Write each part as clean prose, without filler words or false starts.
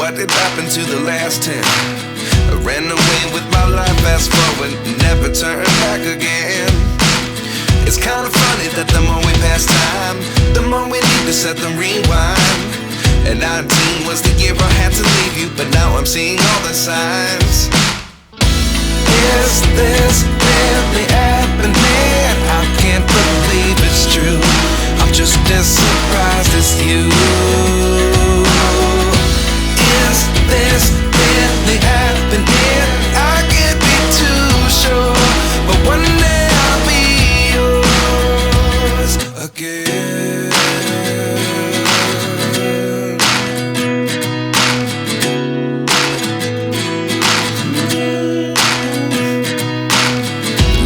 what did happen to the last 10? I ran away with my life, fast forward, never turn back again. It's kind of funny that the more we pass time, the more we need to set them rewind. And 19 was the year I had to leave you, but now I'm seeing all the signs. Is this really happening? I can't believe it's true. I'm just as surprised as you. Is this really happening? I can't be too sure, but one day I'll be yours again.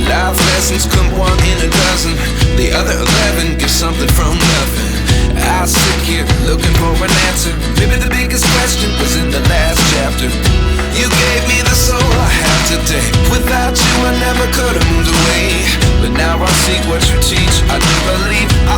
Life lessons come one in a dozen. The other 11 get something from nothing. I sit here looking for an answer. Maybe the biggest question was in the last chapter. You gave me the soul I have today. Without you I never could have moved away. But now I see what you teach. I do believe I